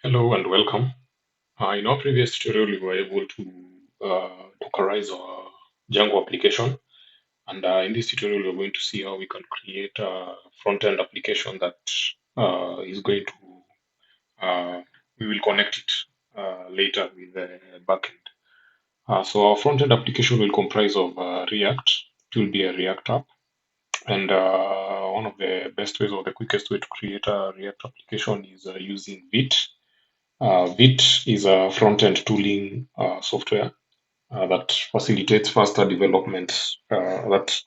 Hello and welcome. In our previous tutorial, we were able to Dockerize our Django application. And in this tutorial, we're going to see how we can create a front-end application that is going to, we will connect it later with the backend. So our front-end application will comprise of React. It will be a React app. And one of the best ways or the quickest way to create a React application is using Vite. Vite is a front-end tooling software that facilitates faster development, provides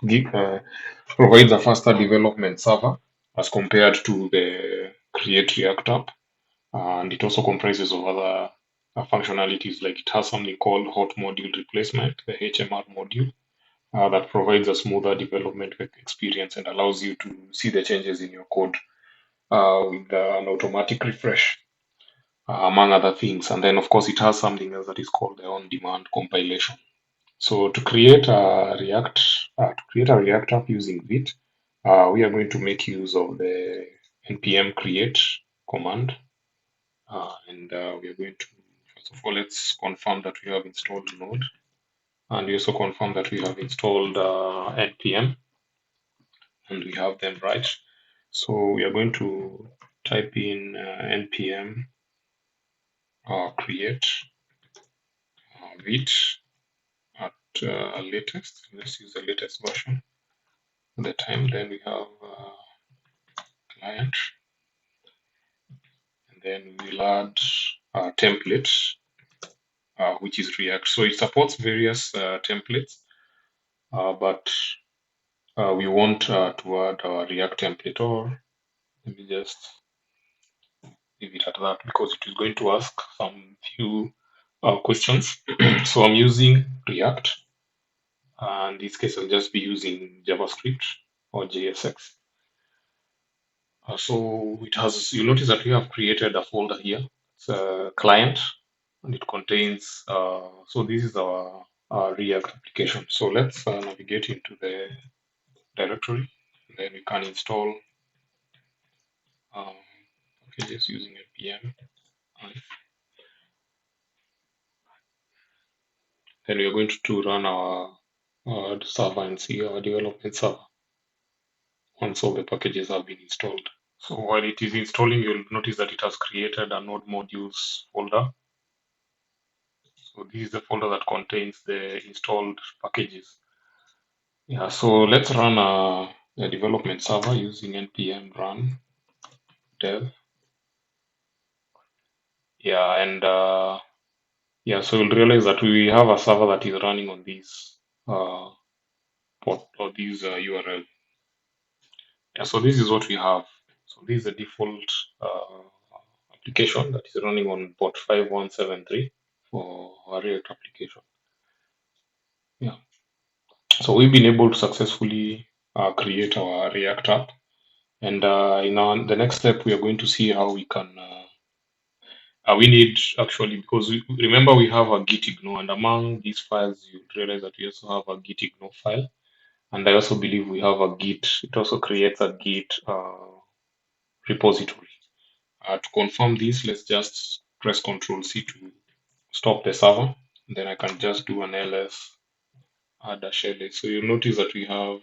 a faster development server as compared to the Create React app. And it also comprises of other functionalities, like it has something called hot module replacement, the HMR module, that provides a smoother development experience and allows you to see the changes in your code with an automatic refresh, among other things. And then, of course, it has something else that is called the on-demand compilation. So to create a React app using Vite, we are going to make use of the npm create command, and we are going to first of all let's confirm that we have installed Node, and we also confirm that we have installed npm, and we have them right. So we are going to type in npm create Vite at latest. Let's use the latest version at the time. Then we have client, and then we'll add templates, which is React. So it supports various templates, but we want to add our React template, or let me just leave it at that because it is going to ask some few questions. So I'm using React. In this case, I'll just be using JavaScript or JSX. So it has, you notice that we have created a folder here. It's a client, and it contains, so this is our React application. So let's navigate into the directory. Then we can install um, packages using npm. Then we are going to run our server and see our development server once all the packages have been installed. So while it is installing, you'll notice that it has created a node modules folder. So this is the folder that contains the installed packages. Yeah, so let's run a development server using npm run dev. Yeah, and yeah, so you'll realize that we have a server that is running on this port or this URL. Yeah, so this is what we have. So this is the default application that is running on port 5173 for our React application. Yeah, so we've been able to successfully create our React app. And the next step, we are going to see how we can. We need actually, because remember we have a git ignore, and among these files, you realize that we also have a git ignore file, and I also believe we have a git. It also creates a git repository. To confirm this, let's just press Ctrl C to stop the server. Then I can just do an ls dash ls. So you'll notice that we have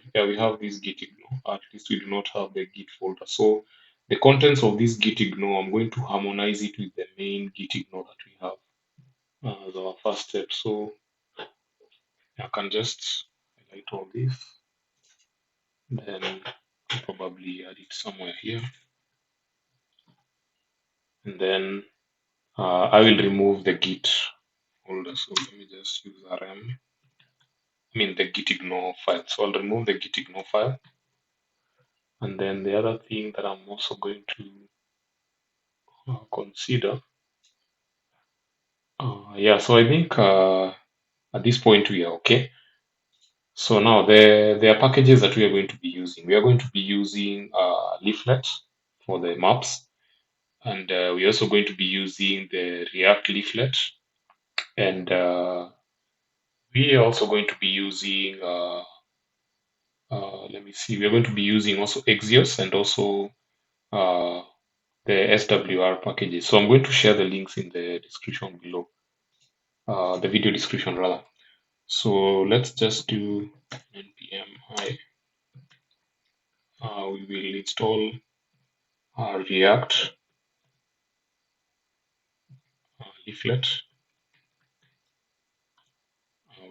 this git ignore. At least we do not have the git folder. So the contents of this git ignore, I'm going to harmonize it with the main git ignore that we have as our first step. So I can just highlight all this, then probably add it somewhere here, and then I will remove the git folder. So let me just use rm. I mean the git ignore file. So I'll remove the git ignore file, and then the other thing that I'm also going to consider. Yeah, so I think at this point we are okay. So now there are packages that we are going to be using. We are going to be using leaflet for the maps, and we're also going to be using the React leaflet, and we are also going to be using let me see, we're going to be using also Axios and also the SWR packages. So I'm going to share the links in the description below, the video description rather. So let's just do npm hi. We will install React leaflet.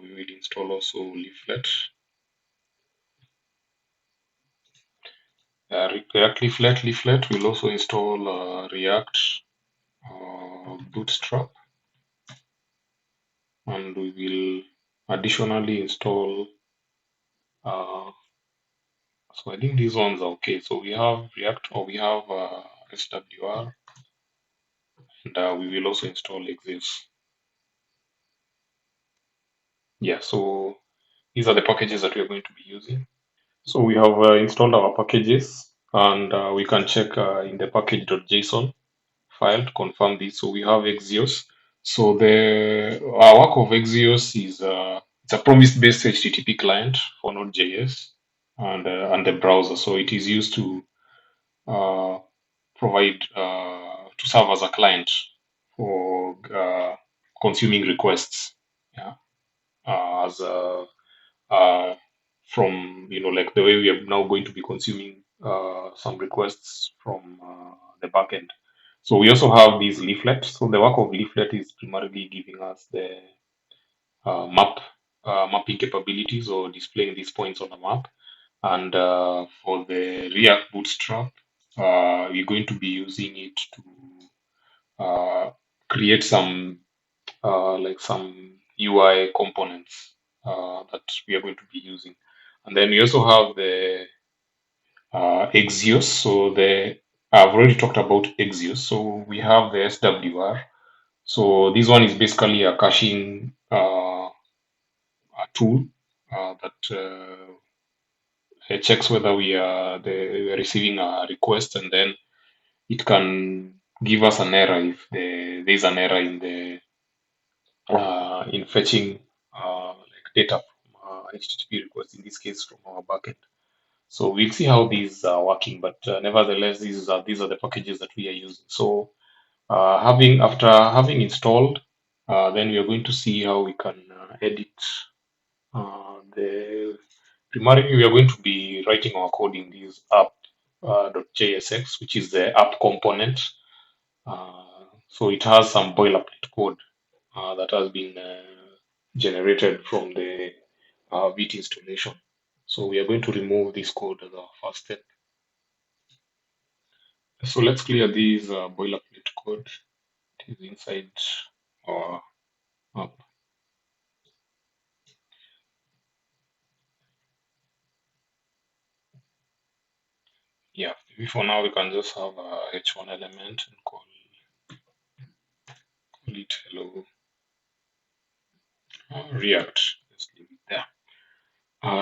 We will install also leaflet. React leaflet will also install React bootstrap, and we will additionally install so I think these ones are okay. So we have React, or we have SWR, and we will also install Exist. Yeah, so these are the packages that we are going to be using. So we have installed our packages, and we can check in the package.json file to confirm this. So we have Axios. So the our work of Axios is it's a promise-based HTTP client for Node.js and the browser. So it is used to uh, provide to serve as a client for consuming requests. Yeah, as uh, from like the way we are now going to be consuming some requests from the backend. So we also have these leaflets. So the work of leaflet is primarily giving us the mapping capabilities, or displaying these points on the map. And for the React Bootstrap, we're going to be using it to create some like some UI components that we are going to be using. And then we also have the Axios. So the I've already talked about Axios. So we have the SWR. So this one is basically a caching a tool that checks whether we are receiving a request, and then it can give us an error if there's an error in fetching like data from HTTP request, in this case from our backend. So we'll see how these are working, but nevertheless, these are the packages that we are using. So having after having installed, then we are going to see how we can edit the primarily we are going to be writing our code in this app .jsx, which is the app component. So it has some boilerplate code that has been generated from the Vite installation. So we are going to remove this code as our first step. So let's clear this boilerplate code. It is inside our app. Yeah, for now we can just have a h1 element and call it hello React. Let's leave it there.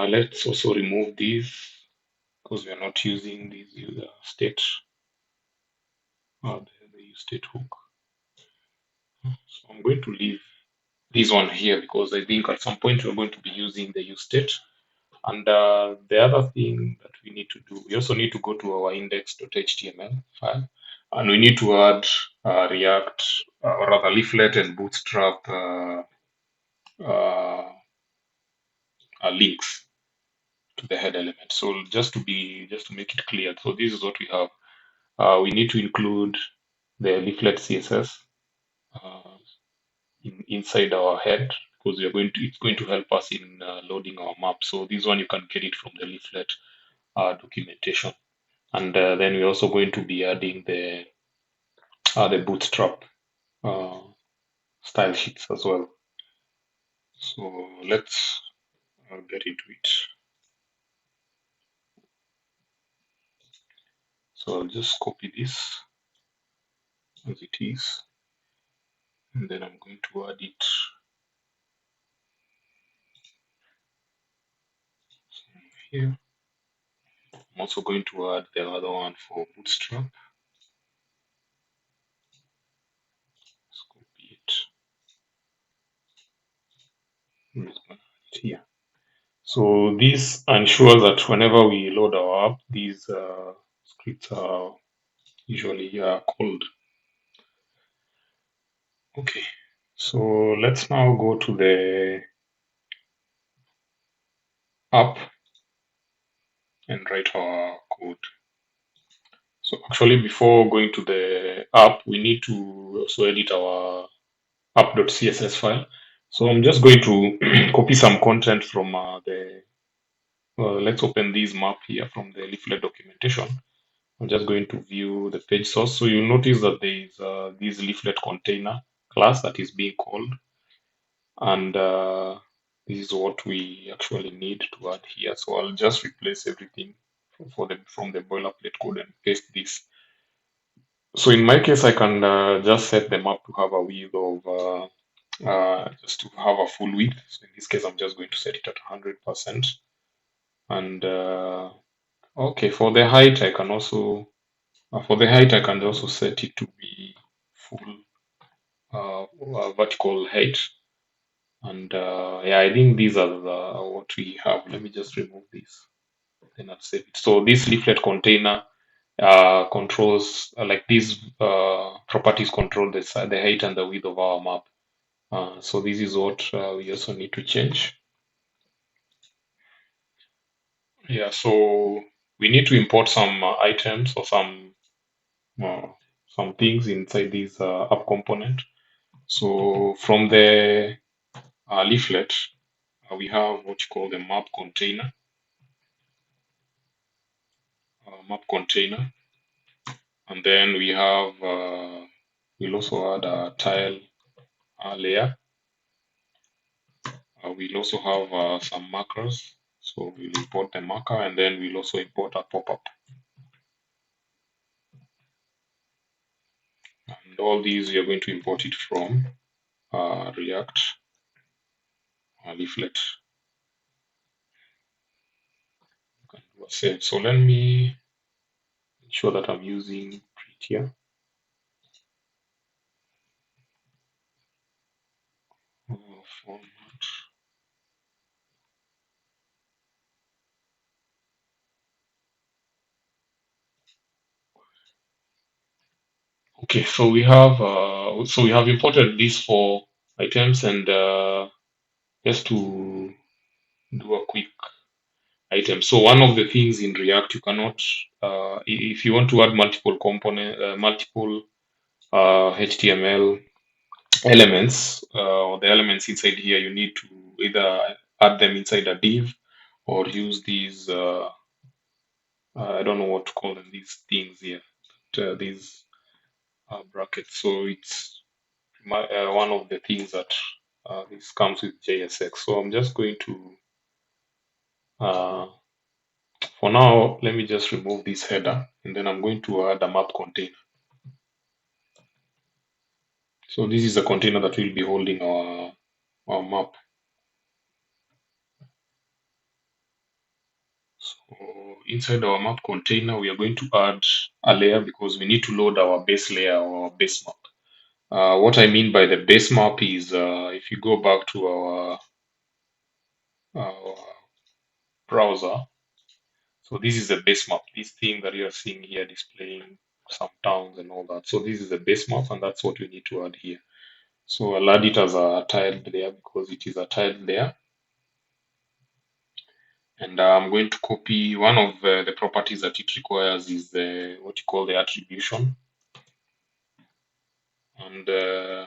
Let's also remove these because we are not using this user state, the use state hook. So I'm going to leave this one here because I think at some point we're going to be using the use state. And the other thing that we need to do, we also need to go to our index.html file, and we need to add React, or rather leaflet and bootstrap uh, links to the head element. So just to make it clear, so this is what we have. We need to include the leaflet CSS uh, inside our head, because it's going to help us in loading our map. So this one you can get it from the leaflet documentation. And then we're also going to be adding the bootstrap uh, style sheets as well. So let's get into it. So I'll just copy this as it is, and then I'm going to add it here. I'm also going to add the other one for bootstrap. Let's copy it. Let's add it here. So this ensures that whenever we load our app, these scripts are usually called. Okay, so let's now go to the app and write our code. So actually, before going to the app, we need to also edit our app.css file. So I'm just going to copy some content from let's open this map here from the leaflet documentation. I'm just going to view the page source. So you'll notice that there is this leaflet container class that is being called. And this is what we actually need to add here. So I'll just replace everything from the boilerplate code and paste this. So in my case, I can just set the map to have a width of just to have a full width. So in this case, I'm just going to set it at 100%. And okay, for the height, I can also set it to be full vertical height. And yeah, I think these are what we have. Let me just remove this. Then I'll save it. So this leaflet container controls like these properties control the height and the width of our map. So this is what we also need to change. Yeah, so we need to import some items or some things inside this app component. So from the leaflet, we have what you call the map container, and then we have we'll also add a tile layer. We'll also have some markers. So we'll import the marker, and then we'll also import a pop-up. And all these we are going to import it from React leaflet. You can do a save. So let me make sure that I'm using prettier format. Okay, so we have imported these four items, and just to do a quick item. So one of the things in React you cannot, if you want to add multiple HTML elements or the elements inside here, you need to either add them inside a div or use these. I don't know what to call them. These things here, these brackets. So it's one of the things that this comes with JSX. So I'm just going to uh, for now, let me just remove this header, and then I'm going to add a map container. So this is a container that will be holding our map. So inside our map container, we are going to add a layer because we need to load our base layer or base map. What I mean by the base map is if you go back to our browser, so this is the base map, this thing that you are seeing here displaying some towns and all that. So this is the base map, and that's what we need to add here. So I'll add it as a tiled layer because it is a tiled layer. And I'm going to copy one of the properties that it requires is the what you call the attribution. And I'm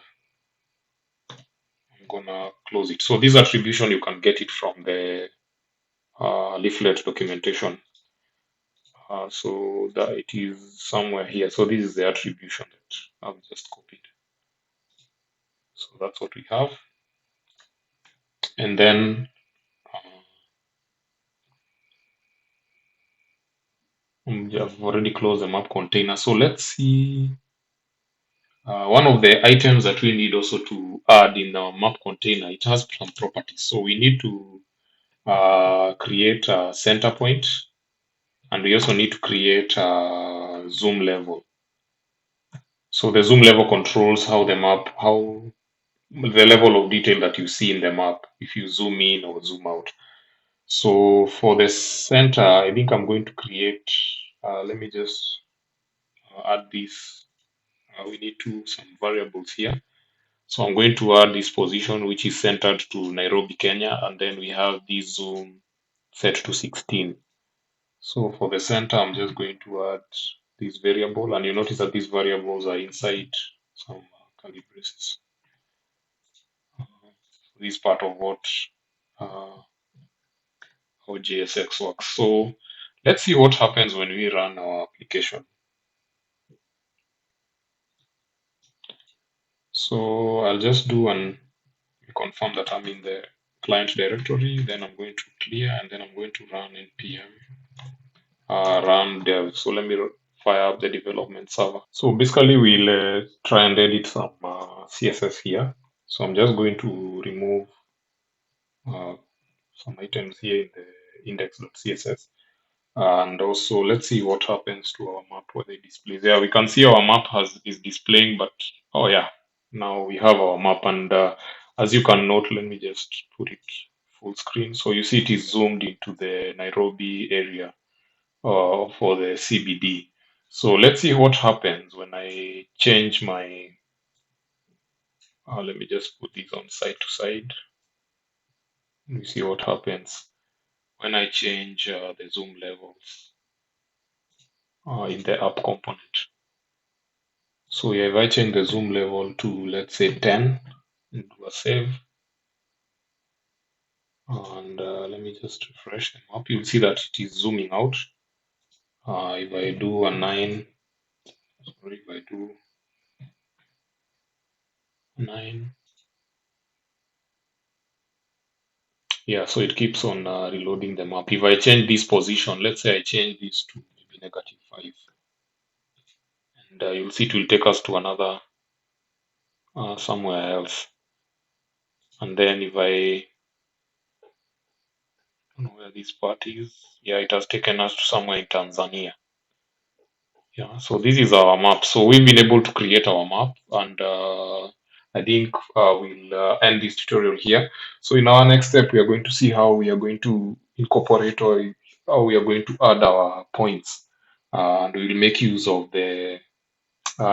gonna close it. So this attribution, you can get it from the leaflet documentation. So that it is somewhere here. So this is the attribution that I've just copied. So that's what we have. And then I've already closed the map container. So let's see. One of the items that we need also to add in our map container, it has some properties. So we need to create a center point, and we also need to create a zoom level. So the zoom level controls how the level of detail that you see in the map, if you zoom in or zoom out. So for the center, I think I'm going to create, let me just add this. We need some variables here. So I'm going to add this position, which is centered to Nairobi, Kenya, and then we have this zoom set to 16. So for the center, I'm just going to add this variable, and you notice that these variables are inside some curly braces. This is part of what how JSX works. So let's see what happens when we run our application. So I'll just do and confirm that I'm in the client directory. Then I'm going to clear, and then I'm going to run npm run dev. So let me fire up the development server. So basically, we'll try and edit some CSS here. So I'm just going to remove uh, some items here in the index.css. And also, let's see what happens to our map, whether it displays. Yeah, we can see our map is displaying, but oh yeah, now we have our map. And as you can note, let me just put it full screen. So you see it is zoomed into the Nairobi area for the CBD. So let's see what happens when I change my, let me just put this on side to side. We see what happens when I change the zoom levels in the app component. So if I change the zoom level to, let's say, 10, and do a save, and let me just refresh the map, you'll see that it is zooming out. If I do a 9, sorry, if I do 9, yeah, so it keeps on reloading the map. If I change this position, let's say I change this to maybe -5, and you'll see it will take us to another somewhere else. And then if I don't know where this part is, yeah, it has taken us to somewhere in Tanzania. Yeah, so this is our map. So we've been able to create our map, and I think we'll end this tutorial here. So in our next step, we are going to see how we are going to incorporate or how we are going to add our points, and we'll make use of the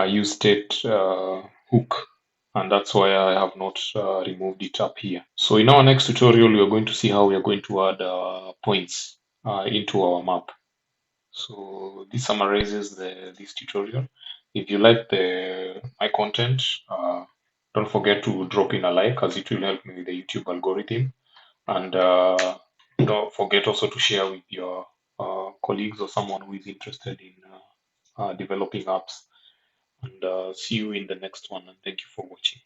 use state hook, and that's why I have not removed it up here. So in our next tutorial, we are going to see how we are going to add points into our map. So this summarizes this tutorial. If you like my content, don't forget to drop in a like, as it will help me with the YouTube algorithm. And don't forget also to share with your colleagues or someone who is interested in developing apps. And see you in the next one. And thank you for watching.